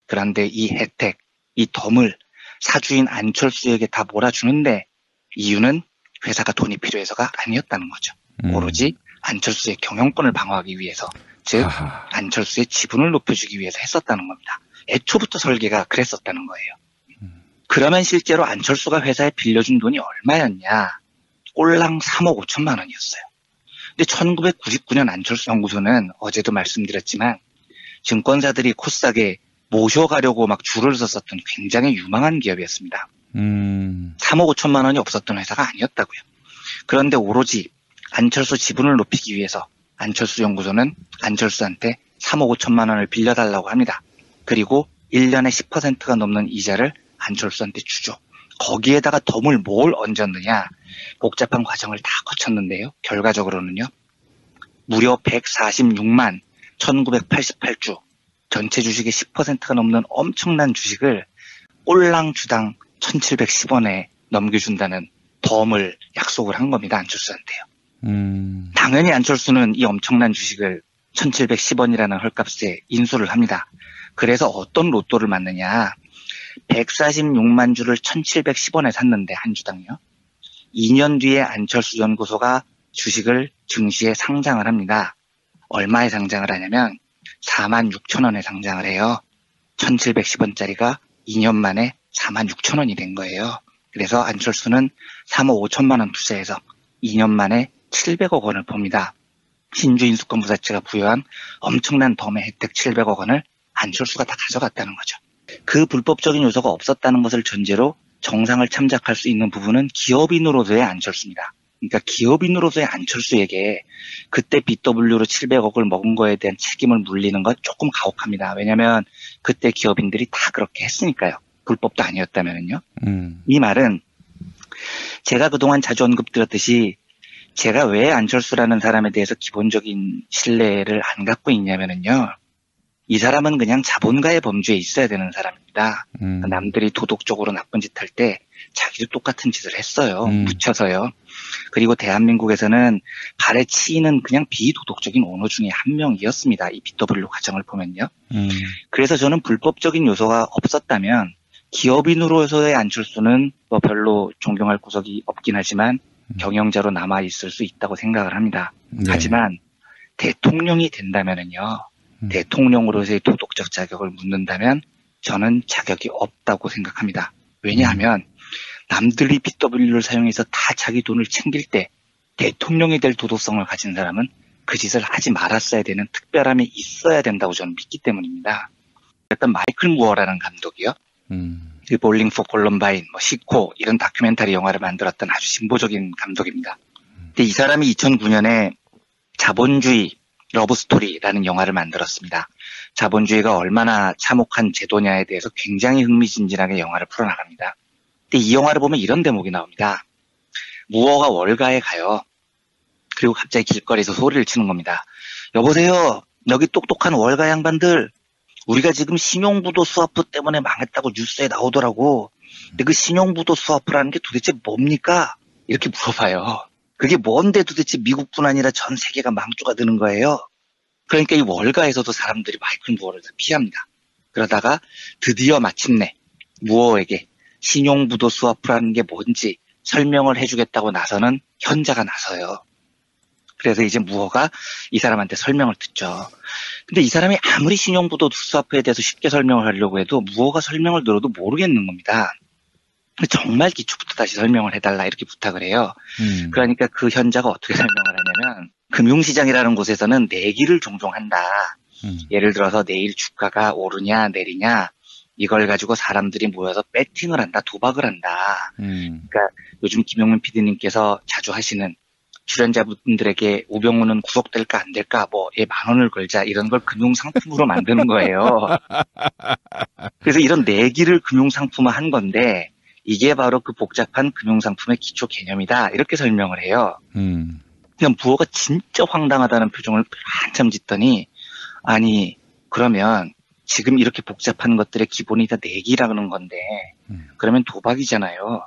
그런데 이 혜택, 이 덤을 사주인 안철수에게 다 몰아주는데 이유는 회사가 돈이 필요해서가 아니었다는 거죠. 오로지 안철수의 경영권을 방어하기 위해서, 즉 하하. 안철수의 지분을 높여주기 위해서 했었다는 겁니다. 애초부터 설계가 그랬었다는 거예요. 그러면 실제로 안철수가 회사에 빌려준 돈이 얼마였냐? 꼴랑 3억 5천만 원이었어요. 근데 1999년 안철수 연구소는 어제도 말씀드렸지만 증권사들이 코스닥에 모셔가려고 막 줄을 섰었던 굉장히 유망한 기업이었습니다. 3억 5천만 원이 없었던 회사가 아니었다고요. 그런데 오로지 안철수 지분을 높이기 위해서 안철수 연구소는 안철수한테 3억 5천만 원을 빌려달라고 합니다. 그리고 1년에 10%가 넘는 이자를 안철수한테 주죠. 거기에다가 덤을 뭘 얹었느냐? 복잡한 과정을 다 거쳤는데요. 결과적으로는요. 무려 146만 1988주 전체 주식의 10%가 넘는 엄청난 주식을 꼴랑 주당 1710원에 넘겨준다는 덤을 약속을 한 겁니다. 안철수한테요. 당연히 안철수는 이 엄청난 주식을 1710원이라는 헐값에 인수를 합니다. 그래서 어떤 로또를 맞느냐. 146만 주를 1710원에 샀는데 한 주당요. 2년 뒤에 안철수 연구소가 주식을 증시에 상장을 합니다. 얼마에 상장을 하냐면 4만 6천 원에 상장을 해요. 1710원짜리가 2년 만에 4만 6천 원이 된 거예요. 그래서 안철수는 3억 5천만 원 투자해서 2년 만에 700억 원을 봅니다. 신주인수권부사체가 부여한 엄청난 덤의 혜택 700억 원을 안철수가 다 가져갔다는 거죠. 그 불법적인 요소가 없었다는 것을 전제로 정상을 참작할 수 있는 부분은 기업인으로서의 안철수입니다. 그러니까 기업인으로서의 안철수에게 그때 BW로 700억을 먹은 거에 대한 책임을 물리는 건 조금 가혹합니다. 왜냐하면 그때 기업인들이 다 그렇게 했으니까요. 불법도 아니었다면요. 이 말은 제가 그동안 자주 언급드렸듯이 제가 왜 안철수라는 사람에 대해서 기본적인 신뢰를 안 갖고 있냐면요. 이 사람은 그냥 자본가의 범주에 있어야 되는 사람입니다. 남들이 도덕적으로 나쁜 짓 할 때 자기도 똑같은 짓을 했어요. 묻혀서요. 그리고 대한민국에서는 발에 치이는 그냥 비도덕적인 언어 중에 한 명이었습니다. 이 BW 과정을 보면요. 그래서 저는 불법적인 요소가 없었다면 기업인으로서의 안철수는 뭐 별로 존경할 구석이 없긴 하지만 경영자로 남아있을 수 있다고 생각을 합니다. 네. 하지만 대통령이 된다면은요. 대통령으로서의 도덕적 자격을 묻는다면 저는 자격이 없다고 생각합니다. 왜냐하면 남들이 BW를 사용해서 다 자기 돈을 챙길 때 대통령이 될 도덕성을 가진 사람은 그 짓을 하지 말았어야 되는 특별함이 있어야 된다고 저는 믿기 때문입니다. 일단 마이클 무어라는 감독이요. 그 볼링 포 콜럼바인, 뭐 시코 이런 다큐멘터리 영화를 만들었던 아주 진보적인 감독입니다. 근데 이 사람이 2009년에 자본주의 러브스토리라는 영화를 만들었습니다. 자본주의가 얼마나 참혹한 제도냐에 대해서 굉장히 흥미진진하게 영화를 풀어나갑니다. 근데 이 영화를 보면 이런 대목이 나옵니다. 무어가 월가에 가요. 그리고 갑자기 길거리에서 소리를 치는 겁니다. 여보세요. 여기 똑똑한 월가 양반들. 우리가 지금 신용부도 스와프 때문에 망했다고 뉴스에 나오더라고. 근데 그 신용부도 스와프라는 게 도대체 뭡니까? 이렇게 물어봐요. 그게 뭔데 도대체 미국뿐 아니라 전 세계가 망조가 드는 거예요. 그러니까 이 월가에서도 사람들이 마이클 무어를 다 피합니다. 그러다가 드디어 마침내 무어에게 신용부도 스와프라는 게 뭔지 설명을 해주겠다고 나서는 현자가 나서요. 그래서 이제 무어가 이 사람한테 설명을 듣죠. 근데 이 사람이 아무리 신용부도 스와프에 대해서 쉽게 설명을 하려고 해도 무어가 설명을 들어도 모르겠는 겁니다. 정말 기초부터 다시 설명을 해달라 이렇게 부탁을 해요. 그러니까 그 현자가 어떻게 설명을 하냐면 금융시장이라는 곳에서는 내기를 종종 한다. 예를 들어서 내일 주가가 오르냐 내리냐 이걸 가지고 사람들이 모여서 배팅을 한다. 도박을 한다. 그러니까 요즘 김용민 PD님께서 자주 하시는 출연자분들에게 우병우는 구속될까 안 될까 뭐 얘 10,000원을 걸자 이런 걸 금융상품으로 만드는 거예요. 그래서 이런 내기를 금융상품화한 건데 이게 바로 그 복잡한 금융상품의 기초 개념이다. 이렇게 설명을 해요. 그냥 부어가 진짜 황당하다는 표정을 한참 짓더니 아니 그러면 지금 이렇게 복잡한 것들의 기본이 다 내기라는 건데 그러면 도박이잖아요.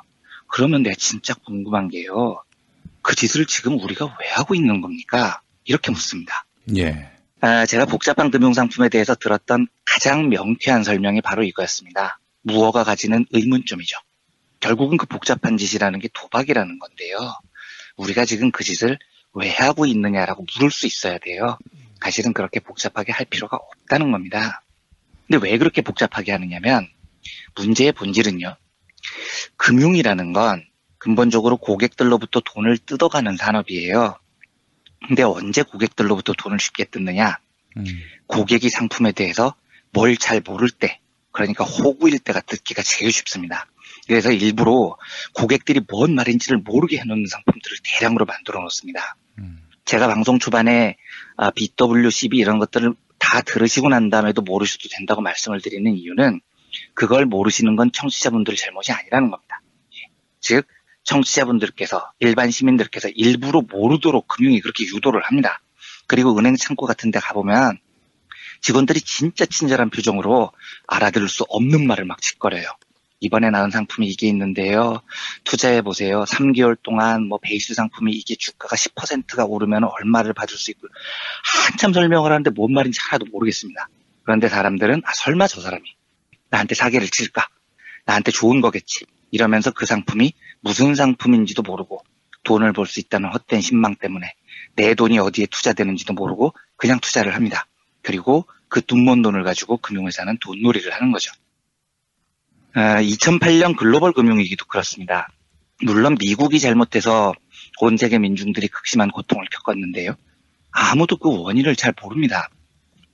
그러면 내가 진짜 궁금한 게요. 그 짓을 지금 우리가 왜 하고 있는 겁니까? 이렇게 묻습니다. 예. 제가 복잡한 금융상품에 대해서 들었던 가장 명쾌한 설명이 바로 이거였습니다. 무어가 가지는 의문점이죠. 결국은 그 복잡한 짓이라는 게 도박이라는 건데요. 우리가 지금 그 짓을 왜 하고 있느냐라고 물을 수 있어야 돼요. 사실은 그렇게 복잡하게 할 필요가 없다는 겁니다. 근데 왜 그렇게 복잡하게 하느냐면 문제의 본질은요. 금융이라는 건 근본적으로 고객들로부터 돈을 뜯어가는 산업이에요. 근데 언제 고객들로부터 돈을 쉽게 뜯느냐? 고객이 상품에 대해서 뭘 잘 모를 때, 그러니까 호구일 때가 뜯기가 제일 쉽습니다. 그래서 일부러 고객들이 뭔 말인지를 모르게 해놓는 상품들을 대량으로 만들어 놓습니다. 제가 방송 초반에 BWCB 이런 것들을 다 들으시고 난 다음에도 모르셔도 된다고 말씀을 드리는 이유는 그걸 모르시는 건 청취자분들의 잘못이 아니라는 겁니다. 즉 청취자분들께서 일반 시민들께서 일부러 모르도록 금융이 그렇게 유도를 합니다. 그리고 은행 창구 같은 데 가보면 직원들이 진짜 친절한 표정으로 알아들을 수 없는 말을 막 짓거려요. 이번에 나온 상품이 이게 있는데요. 투자해보세요. 3개월 동안 베이스 상품이 이게 주가가 10%가 오르면 얼마를 받을 수 있고 한참 설명을 하는데 뭔 말인지 하나도 모르겠습니다. 그런데 사람들은 설마 저 사람이 나한테 사기를 칠까? 나한테 좋은 거겠지. 이러면서 그 상품이 무슨 상품인지도 모르고 돈을 벌 수 있다는 헛된 신망 때문에 내 돈이 어디에 투자되는지도 모르고 그냥 투자를 합니다. 그리고 그 눈먼 돈을 가지고 금융회사는 돈놀이를 하는 거죠. 2008년 글로벌 금융위기도 그렇습니다. 물론 미국이 잘못해서 온 세계 민중들이 극심한 고통을 겪었는데요. 아무도 그 원인을 잘 모릅니다.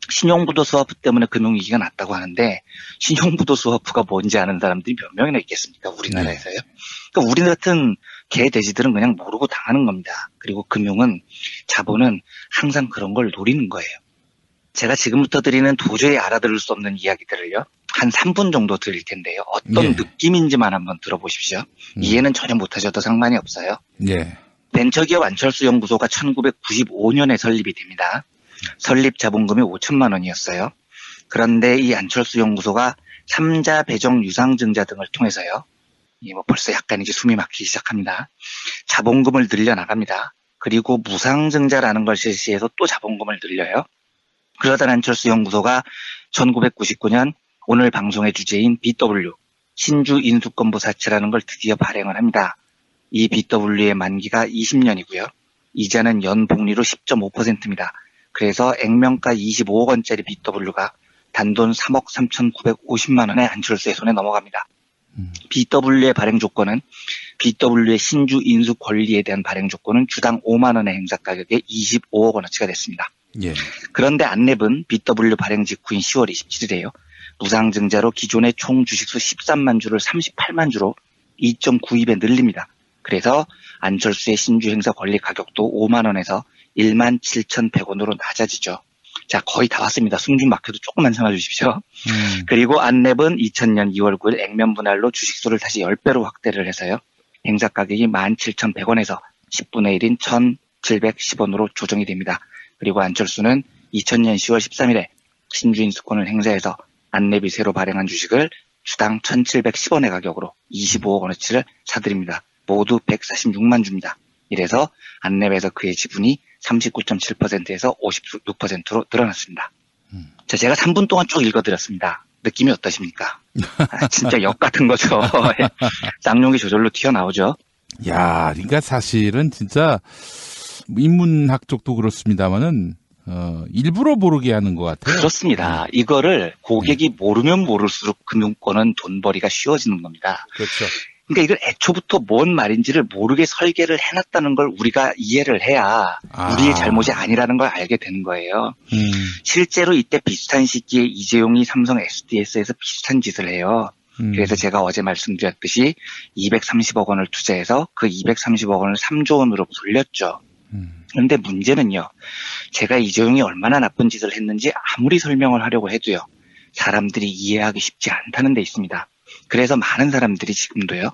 신용부도 스와프 때문에 금융위기가 났다고 하는데 신용부도 스와프가 뭔지 아는 사람들이 몇 명이나 있겠습니까? 우리나라에서요. 그러니까 우리 같은 개돼지들은 그냥 모르고 당하는 겁니다. 그리고 금융은 자본은 항상 그런 걸 노리는 거예요. 제가 지금부터 드리는 도저히 알아들을 수 없는 이야기들을요. 한 3분 정도 드릴 텐데요. 어떤 느낌인지만 한번 들어보십시오. 이해는 전혀 못하셔도 상관이 없어요. 벤처기업 안철수 연구소가 1995년에 설립이 됩니다. 설립 자본금이 5천만 원이었어요. 그런데 이 안철수 연구소가 3자 배정 유상증자 등을 통해서요. 벌써 약간 이제 숨이 막히기 시작합니다. 자본금을 늘려나갑니다. 그리고 무상증자라는 걸 실시해서 또 자본금을 늘려요. 그러다 안철수 연구소가 1999년 오늘 방송의 주제인 BW, 신주 인수권부 사채라는 걸 드디어 발행을 합니다. 이 BW의 만기가 20년이고요. 이자는 연복리로 10.5%입니다. 그래서 액면가 25억 원짜리 BW가 단돈 3억 3,950만 원에 안철수의 손에 넘어갑니다. BW의 발행 조건은 BW의 신주 인수 권리에 대한 발행 조건은 주당 5만 원의 행사 가격에 25억 원어치가 됐습니다. 그런데 안랩은 BW 발행 직후인 10월 27일에요. 무상증자로 기존의 총 주식수 13만 주를 38만 주로 2.92배 늘립니다. 그래서 안철수의 신주 행사 권리 가격도 5만 원에서 1만 7,100원으로 낮아지죠. 자, 거의 다 왔습니다. 숨 좀 막혀도 조금만 참아 주십시오. 그리고 안랩은 2000년 2월 9일 액면 분할로 주식수를 다시 10배로 확대를 해서요. 행사 가격이 17,100원에서 10분의 1인 1,710원으로 조정이 됩니다. 그리고 안철수는 2000년 10월 13일에 신주인수권을 행사해서 안랩이 새로 발행한 주식을 주당 1,710원의 가격으로 25억 원어치를 사들입니다. 모두 146만 주입니다. 이래서 안랩에서 그의 지분이 39.7%에서 56%로 늘어났습니다. 자, 제가 3분 동안 쭉 읽어드렸습니다. 느낌이 어떠십니까? 진짜 역 같은 거죠. 쌍용이 저절로 튀어나오죠. 야, 그러니까 사실은 진짜 인문학 쪽도 그렇습니다만은 일부러 모르게 하는 것 같아요. 그렇습니다. 이거를 고객이 모르면 모를수록 금융권은 돈벌이가 쉬워지는 겁니다. 그렇죠. 그러니까 이걸 애초부터 뭔 말인지를 모르게 설계를 해놨다는 걸 우리가 이해를 해야 우리의 잘못이 아니라는 걸 알게 되는 거예요. 실제로 이때 비슷한 시기에 이재용이 삼성 SDS에서 비슷한 짓을 해요. 그래서 제가 어제 말씀드렸듯이 230억 원을 투자해서 그 230억 원을 3조 원으로 돌렸죠. 그런데 문제는요. 제가 이재용이 얼마나 나쁜 짓을 했는지 아무리 설명을 하려고 해도요. 사람들이 이해하기 쉽지 않다는 데 있습니다. 그래서 많은 사람들이 지금도요.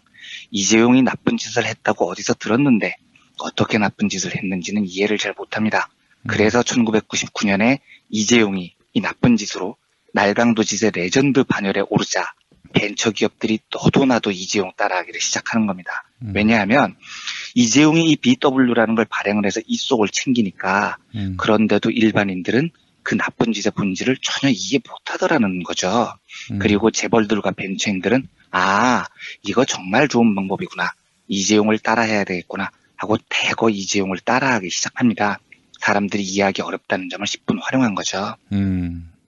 이재용이 나쁜 짓을 했다고 어디서 들었는데 어떻게 나쁜 짓을 했는지는 이해를 잘 못합니다. 그래서 1999년에 이재용이 이 나쁜 짓으로 날강도짓의 레전드 반열에 오르자 벤처기업들이 너도 나도 이재용 따라하기를 시작하는 겁니다. 왜냐하면 이재용이 이 BW라는 걸 발행을 해서 이 속을 챙기니까 그런데도 일반인들은 그 나쁜 짓의 본질을 전혀 이해 못하더라는 거죠. 그리고 재벌들과 벤처인들은 이거 정말 좋은 방법이구나. 이재용을 따라해야 되겠구나 하고 대거 이재용을 따라하기 시작합니다. 사람들이 이해하기 어렵다는 점을 10분 활용한 거죠.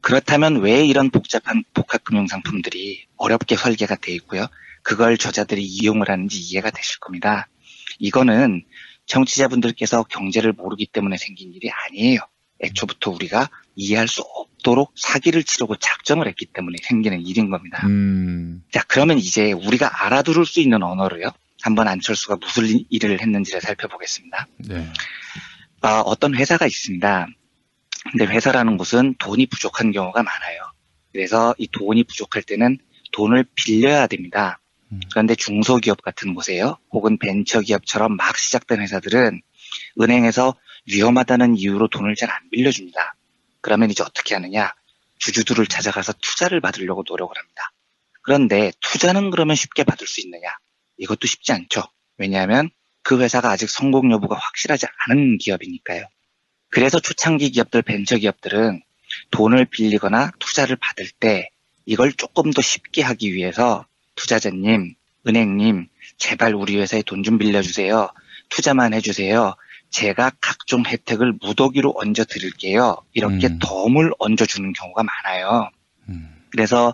그렇다면 왜 이런 복잡한 복합금융상품들이 어렵게 설계가 돼 있고요. 그걸 저자들이 이용을 하는지 이해가 되실 겁니다. 이거는 청취자분들께서 경제를 모르기 때문에 생긴 일이 아니에요. 애초부터 우리가 이해할 수 없도록 사기를 치려고 작정을 했기 때문에 생기는 일인 겁니다. 자, 그러면 이제 우리가 알아들을 수 있는 언어로요. 한번 안철수가 무슨 일을 했는지를 살펴보겠습니다. 네. 어떤 회사가 있습니다. 근데 회사라는 곳은 돈이 부족한 경우가 많아요. 그래서 이 돈이 부족할 때는 돈을 빌려야 됩니다. 그런데 중소기업 같은 곳에요. 혹은 벤처기업처럼 막 시작된 회사들은 은행에서 위험하다는 이유로 돈을 잘 안 빌려줍니다. 그러면 이제 어떻게 하느냐? 주주들을 찾아가서 투자를 받으려고 노력을 합니다. 그런데 투자는 그러면 쉽게 받을 수 있느냐? 이것도 쉽지 않죠. 왜냐하면 그 회사가 아직 성공 여부가 확실하지 않은 기업이니까요. 그래서 초창기 기업들, 벤처기업들은 돈을 빌리거나 투자를 받을 때 이걸 조금 더 쉽게 하기 위해서 투자자님, 은행님, 제발 우리 회사에 돈 좀 빌려주세요. 투자만 해주세요. 제가 각종 혜택을 무더기로 얹어 드릴게요. 이렇게 덤을 얹어주는 경우가 많아요. 그래서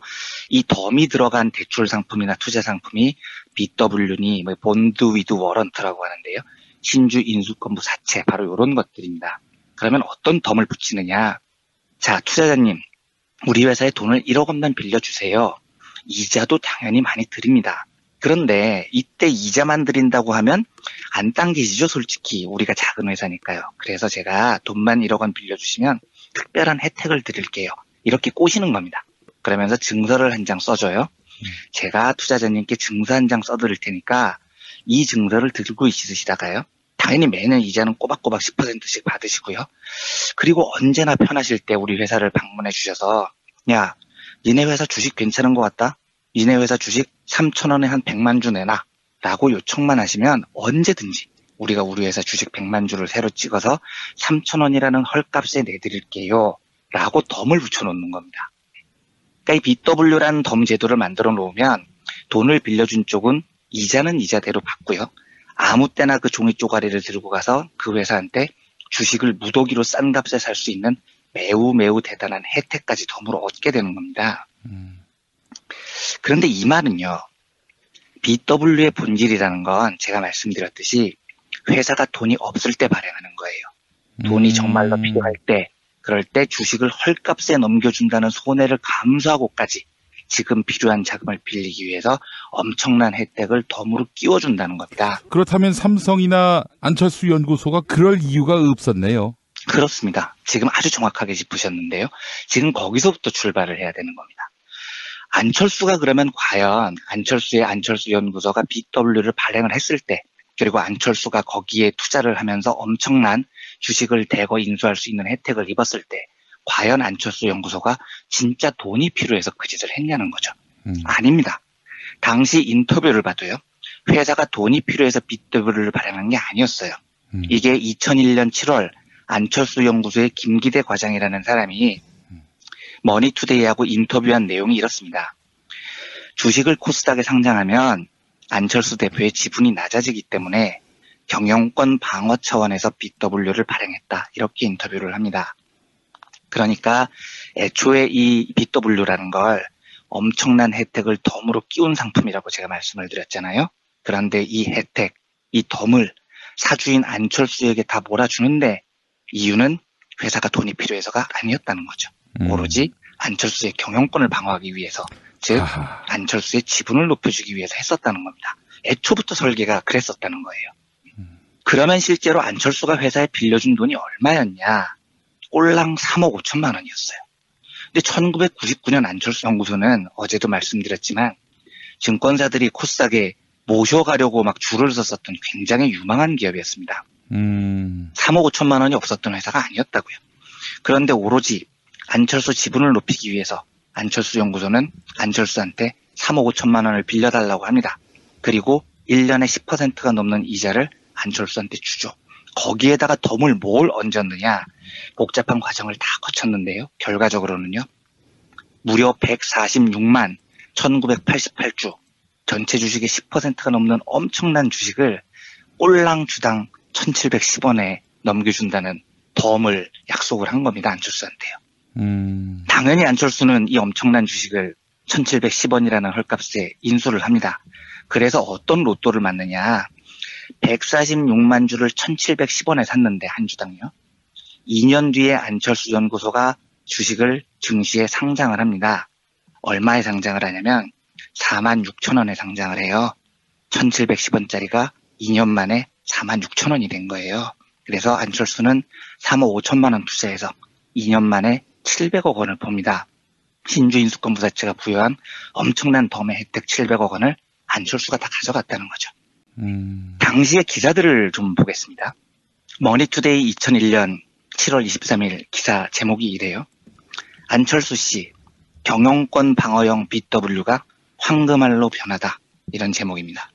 이 덤이 들어간 대출 상품이나 투자 상품이 BW니 본드 위드 워런트라고 하는데요. 신주 인수권부 사채, 바로 이런 것들입니다. 그러면 어떤 덤을 붙이느냐? 자, 투자자님, 우리 회사에 돈을 1억 원만 빌려주세요. 이자도 당연히 많이 드립니다. 그런데 이때 이자만 드린다고 하면 안 당기시죠, 솔직히. 우리가 작은 회사니까요. 그래서 제가 돈만 1억 원 빌려주시면 특별한 혜택을 드릴게요. 이렇게 꼬시는 겁니다. 그러면서 증서를 한 장 써줘요. 제가 투자자님께 증서 한 장 써드릴 테니까 이 증서를 들고 있으시다가요. 당연히 매년 이자는 꼬박꼬박 10%씩 받으시고요. 그리고 언제나 편하실 때 우리 회사를 방문해 주셔서 야, 니네 회사 주식 괜찮은 것 같다? 니네 회사 주식 3,000원에 한 100만 주 내놔 라고 요청만 하시면 언제든지 우리가 우리 회사 주식 100만 주를 새로 찍어서 3,000원이라는 헐값에 내드릴게요 라고 덤을 붙여놓는 겁니다. 그러니까 이 BW라는 덤 제도를 만들어 놓으면 돈을 빌려준 쪽은 이자는 이자대로 받고요. 아무 때나 그 종이 쪼가리를 들고 가서 그 회사한테 주식을 무더기로 싼 값에 살 수 있는 매우 매우 대단한 혜택까지 덤으로 얻게 되는 겁니다. 그런데 이 말은요. BW의 본질이라는 건 제가 말씀드렸듯이 회사가 돈이 없을 때 발행하는 거예요. 돈이 정말로 필요할 때, 그럴 때 주식을 헐값에 넘겨준다는 손해를 감수하고까지 지금 필요한 자금을 빌리기 위해서 엄청난 혜택을 덤으로 끼워준다는 겁니다. 그렇다면 삼성이나 안철수 연구소가 그럴 이유가 없었네요. 그렇습니다. 지금 아주 정확하게 짚으셨는데요. 지금 거기서부터 출발을 해야 되는 겁니다. 안철수가 그러면 과연 안철수의 안철수 연구소가 BW를 발행을 했을 때, 그리고 안철수가 거기에 투자를 하면서 엄청난 주식을 대거 인수할 수 있는 혜택을 입었을 때 과연 안철수 연구소가 진짜 돈이 필요해서 그 짓을 했냐는 거죠. 아닙니다. 당시 인터뷰를 봐도요. 회사가 돈이 필요해서 BW를 발행한 게 아니었어요. 이게 2001년 7월 안철수 연구소의 김기대 과장이라는 사람이 머니투데이하고 인터뷰한 내용이 이렇습니다. 주식을 코스닥에 상장하면 안철수 대표의 지분이 낮아지기 때문에 경영권 방어 차원에서 BW를 발행했다. 이렇게 인터뷰를 합니다. 그러니까 애초에 이 BW라는 걸 엄청난 혜택을 덤으로 끼운 상품이라고 제가 말씀을 드렸잖아요. 그런데 이 혜택, 이 덤을 사주인 안철수에게 다 몰아주는데 이유는 회사가 돈이 필요해서가 아니었다는 거죠. 오로지 안철수의 경영권을 방어하기 위해서, 즉 안철수의 지분을 높여주기 위해서 했었다는 겁니다. 애초부터 설계가 그랬었다는 거예요. 그러면 실제로 안철수가 회사에 빌려준 돈이 얼마였냐? 꼴랑 3억 5천만 원이었어요. 근데 1999년 안철수 연구소는 어제도 말씀드렸지만 증권사들이 코스닥에 모셔가려고 막 줄을 섰었던 굉장히 유망한 기업이었습니다. 3억 5천만 원이 없었던 회사가 아니었다고요. 그런데 오로지 안철수 지분을 높이기 위해서 안철수 연구소는 안철수한테 3억 5천만 원을 빌려달라고 합니다. 그리고 1년에 10%가 넘는 이자를 안철수한테 주죠. 거기에다가 덤을 뭘 얹었느냐, 복잡한 과정을 다 거쳤는데요. 결과적으로는요. 무려 146만 1988주, 전체 주식의 10%가 넘는 엄청난 주식을 꼴랑 주당 1710원에 넘겨준다는 덤을 약속을 한 겁니다. 안철수한테요. 당연히 안철수는 이 엄청난 주식을 1710원이라는 헐값에 인수를 합니다. 그래서 어떤 로또를 맞느냐. 146만 주를 1710원에 샀는데 한 주당요. 2년 뒤에 안철수 연구소가 주식을 증시에 상장을 합니다. 얼마에 상장을 하냐면 46,000원에 상장을 해요. 1710원짜리가 2년 만에 46,000원이 된 거예요. 그래서 안철수는 3억 5천만 원 투자해서 2년 만에 700억 원을 봅니다. 신주인수권부사체가 부여한 엄청난 덤의 혜택 700억 원을 안철수가 다 가져갔다는 거죠. 당시의 기사들을 좀 보겠습니다. 머니투데이 2001년 7월 23일 기사 제목이 이래요. 안철수 씨, 경영권 방어형 BW가 황금알로 변하다. 이런 제목입니다.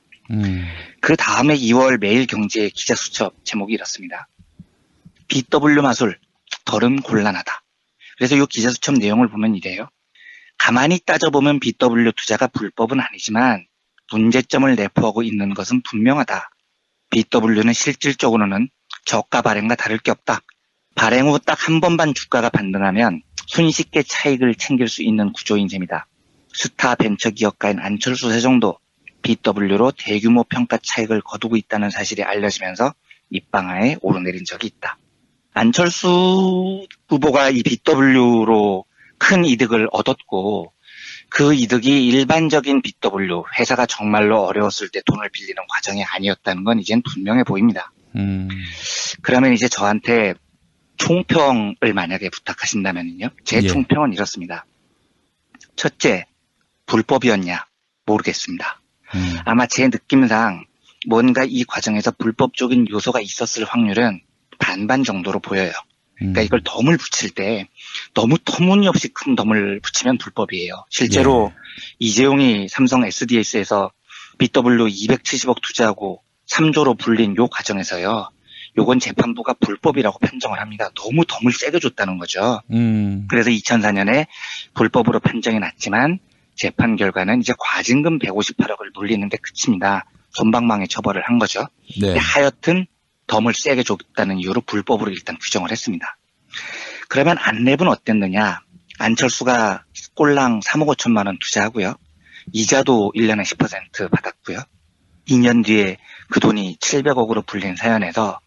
그 다음에 2월 매일경제의 기자수첩 제목이 이렇습니다. BW 마술, 덜은 곤란하다. 그래서 이 기자수첩 내용을 보면 이래요. 가만히 따져보면 BW 투자가 불법은 아니지만 문제점을 내포하고 있는 것은 분명하다. BW는 실질적으로는 저가 발행과 다를 게 없다. 발행 후 딱 한 번만 주가가 반등하면 손쉽게 차익을 챙길 수 있는 구조인 셈이다. 스타 벤처기업가인 안철수 세종도 BW로 대규모 평가 차익을 거두고 있다는 사실이 알려지면서 입방아에 오르내린 적이 있다. 안철수 후보가 이 BW로 큰 이득을 얻었고 그 이득이 일반적인 BW, 회사가 정말로 어려웠을 때 돈을 빌리는 과정이 아니었다는 건 이젠 분명해 보입니다. 그러면 이제 저한테 총평을 만약에 부탁하신다면요. 제 총평은 이렇습니다. 첫째, 불법이었냐? 모르겠습니다. 아마 제 느낌상 뭔가 이 과정에서 불법적인 요소가 있었을 확률은 반반 정도로 보여요. 그러니까 이걸 덤을 붙일 때 너무 터무니없이 큰 덤을 붙이면 불법이에요. 실제로 이재용이 삼성 SDS에서 BW 270억 투자하고 3조로 불린 요 과정에서요. 요건 재판부가 불법이라고 판정을 합니다. 너무 덤을 세게 줬다는 거죠. 그래서 2004년에 불법으로 판정이 났지만 재판 결과는 이제 과징금 158억을 물리는데 그칩니다. 솜방망이 처벌을 한 거죠. 네. 하여튼 덤을 세게 줬다는 이유로 불법으로 일단 규정을 했습니다. 그러면 안랩은 어땠느냐. 안철수가 꼴랑 3억 5천만 원 투자하고요. 이자도 1년에 10% 받았고요. 2년 뒤에 그 돈이 700억으로 불린 사연에서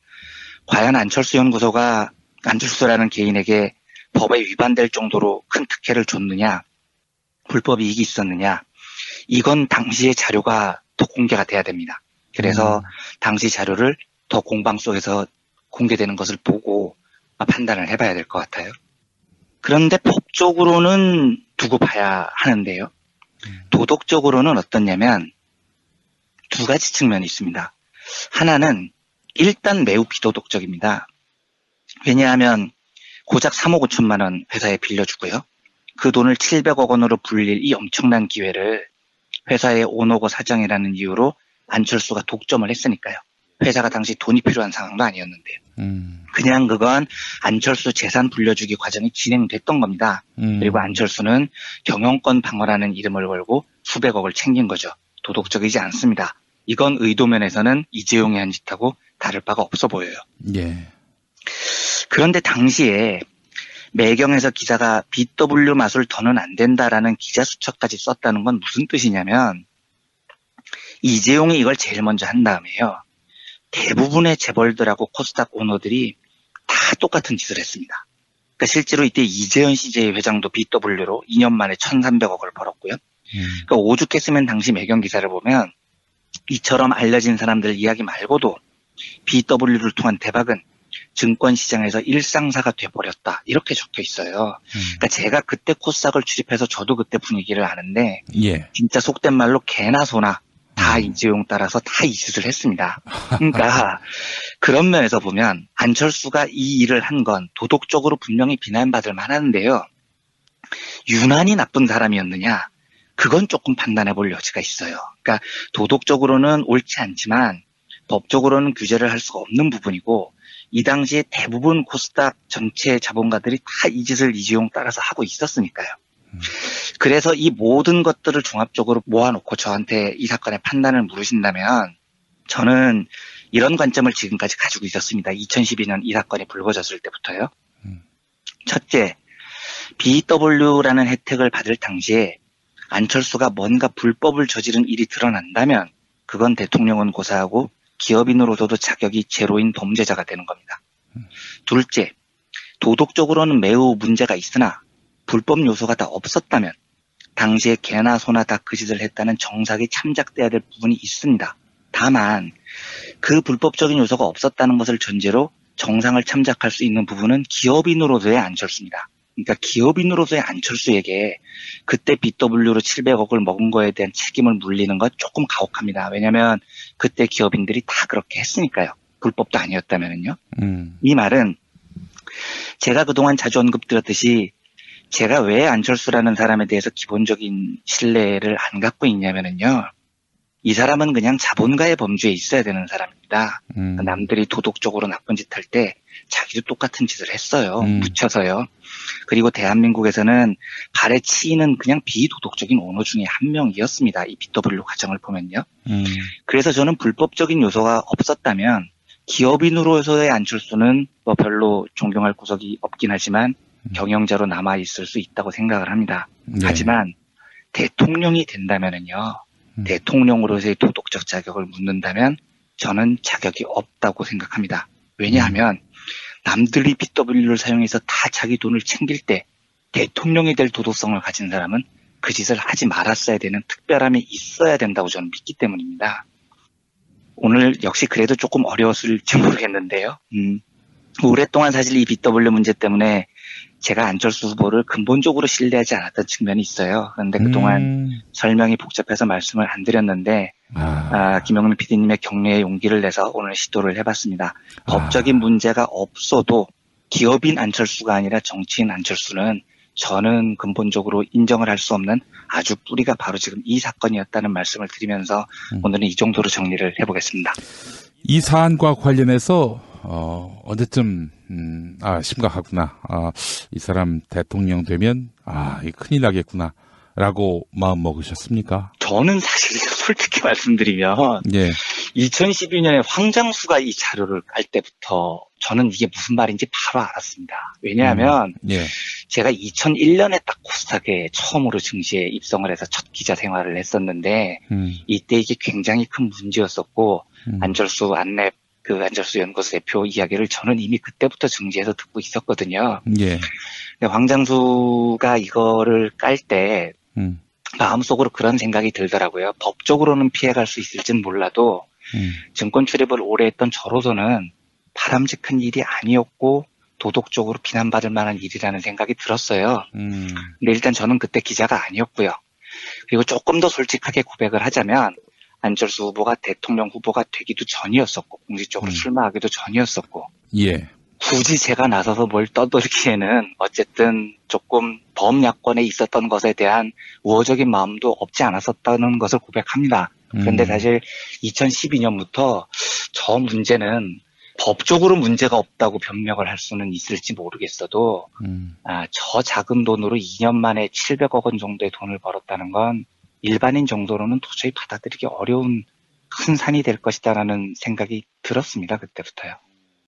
과연 안철수 연구소가 안철수라는 개인에게 법에 위반될 정도로 큰 특혜를 줬느냐, 불법 이익이 있었느냐, 이건 당시의 자료가 더 공개가 돼야 됩니다. 그래서 당시 자료를 더 공방 속에서 공개되는 것을 보고 판단을 해봐야 될 것 같아요. 그런데 법적으로는 두고 봐야 하는데요. 도덕적으로는 어떻냐면 두 가지 측면이 있습니다. 하나는 일단 매우 비도덕적입니다. 왜냐하면 고작 3억 5천만 원 회사에 빌려주고요. 그 돈을 700억 원으로 불릴 이 엄청난 기회를 회사의 오너고 사장이라는 이유로 안철수가 독점을 했으니까요. 회사가 당시 돈이 필요한 상황도 아니었는데요. 그냥 그건 안철수 재산 불려주기 과정이 진행됐던 겁니다. 그리고 안철수는 경영권 방어라는 이름을 걸고 수백억을 챙긴 거죠. 도덕적이지 않습니다. 이건 의도면에서는 이재용이 한 짓하고 다를 바가 없어 보여요. 예. 그런데 당시에 매경에서 기자가 BW 마술 더는 안 된다라는 기자 수첩까지 썼다는 건 무슨 뜻이냐면 이재용이 이걸 제일 먼저 한 다음에요. 대부분의 재벌들하고 코스닥 오너들이 다 똑같은 짓을 했습니다. 그러니까 실제로 이때 이재현 CJ 회장도 BW로 2년 만에 1,300억을 벌었고요. 그러니까 오죽했으면 당시 매경 기사를 보면 이처럼 알려진 사람들 이야기 말고도 BW를 통한 대박은 증권시장에서 일상사가 돼버렸다. 이렇게 적혀 있어요. 그러니까 제가 그때 코스닥을 출입해서 저도 그때 분위기를 아는데 진짜 속된 말로 개나 소나 다 이재용 따라서 다 이 짓을 했습니다. 그러니까 그런 면에서 보면 안철수가 이 일을 한 건 도덕적으로 분명히 비난받을 만한데요. 유난히 나쁜 사람이었느냐? 그건 조금 판단해 볼 여지가 있어요. 그러니까 도덕적으로는 옳지 않지만 법적으로는 규제를 할 수가 없는 부분이고 이 당시에 대부분 코스닥 전체 자본가들이 다 이 짓을 이재용 따라서 하고 있었으니까요. 그래서 이 모든 것들을 종합적으로 모아놓고 저한테 이 사건의 판단을 물으신다면 저는 이런 관점을 지금까지 가지고 있었습니다. 2012년 이 사건이 불거졌을 때부터요. 첫째, BW라는 혜택을 받을 당시에 안철수가 뭔가 불법을 저지른 일이 드러난다면 그건 대통령은 고사하고 기업인으로서도 자격이 제로인 범죄자가 되는 겁니다. 둘째, 도덕적으로는 매우 문제가 있으나 불법 요소가 다 없었다면 당시에 개나 소나 다 그 짓을 했다는 정삭이 참작돼야 될 부분이 있습니다. 다만 그 불법적인 요소가 없었다는 것을 전제로 정상을 참작할 수 있는 부분은 기업인으로서의 안철수입니다. 그러니까 기업인으로서의 안철수에게 그때 BW로 700억을 먹은 거에 대한 책임을 물리는 건 조금 가혹합니다. 왜냐하면 그때 기업인들이 다 그렇게 했으니까요. 불법도 아니었다면은요. 이 말은 제가 그동안 자주 언급드렸듯이 제가 왜 안철수라는 사람에 대해서 기본적인 신뢰를 안 갖고 있냐면은요. 이 사람은 그냥 자본가의 범주에 있어야 되는 사람입니다. 남들이 도덕적으로 나쁜 짓 할 때 자기도 똑같은 짓을 했어요. 묻혀서요. 그리고 대한민국에서는 발에 치이는 그냥 비도덕적인 언어 중에 한 명이었습니다. 이 BW 과정을 보면요. 그래서 저는 불법적인 요소가 없었다면 기업인으로서의 안철수는 뭐 별로 존경할 구석이 없긴 하지만 경영자로 남아있을 수 있다고 생각을 합니다. 네. 하지만 대통령이 된다면은요. 대통령으로서의 도덕적 자격을 묻는다면 저는 자격이 없다고 생각합니다. 왜냐하면 남들이 BW를 사용해서 다 자기 돈을 챙길 때 대통령이 될 도덕성을 가진 사람은 그 짓을 하지 말았어야 되는 특별함이 있어야 된다고 저는 믿기 때문입니다. 오늘 역시 그래도 조금 어려웠을지 모르겠는데요. 오랫동안 사실 이 BW 문제 때문에 제가 안철수 후보를 근본적으로 신뢰하지 않았던 측면이 있어요. 그런데 그동안 설명이 복잡해서 말씀을 안 드렸는데 김영민 PD님의 격려에 용기를 내서 오늘 시도를 해봤습니다. 법적인 문제가 없어도 기업인 안철수가 아니라 정치인 안철수는 저는 근본적으로 인정을 할 수 없는 아주 뿌리가 바로 지금 이 사건이었다는 말씀을 드리면서 오늘은 이 정도로 정리를 해보겠습니다. 이 사안과 관련해서 언제쯤 심각하구나. 이 사람 대통령 되면 이 큰일 나겠구나. 라고 마음 먹으셨습니까? 저는 사실 솔직히 말씀드리면 2012년에 황장수가 이 자료를 깔 때부터 저는 이게 무슨 말인지 바로 알았습니다. 왜냐하면 제가 2001년에 딱 코스닥에 처음으로 증시에 입성을 해서 첫 기자 생활을 했었는데 이때 이게 굉장히 큰 문제였었고 안철수 연구소 대표 이야기를 저는 이미 그때부터 증시에서 듣고 있었거든요. 근데 황장수가 이거를 깔 때 마음속으로 그런 생각이 들더라고요. 법적으로는 피해갈 수 있을진 몰라도 증권 출입을 오래 했던 저로서는 바람직한 일이 아니었고 도덕적으로 비난받을 만한 일이라는 생각이 들었어요. 근데 일단 저는 그때 기자가 아니었고요. 그리고 조금 더 솔직하게 고백을 하자면 안철수 후보가 대통령 후보가 되기도 전이었었고 공식적으로 출마하기도 전이었었고 굳이 제가 나서서 뭘 떠들기에는 어쨌든 조금 범야권에 있었던 것에 대한 우호적인 마음도 없지 않았었다는 것을 고백합니다. 그런데 사실 2012년부터 저 문제는 법적으로 문제가 없다고 변명을 할 수는 있을지 모르겠어도 저 작은 돈으로 2년 만에 700억 원 정도의 돈을 벌었다는 건 일반인 정도로는 도저히 받아들이기 어려운 큰 산이 될 것이다라는 생각이 들었습니다. 그때부터요.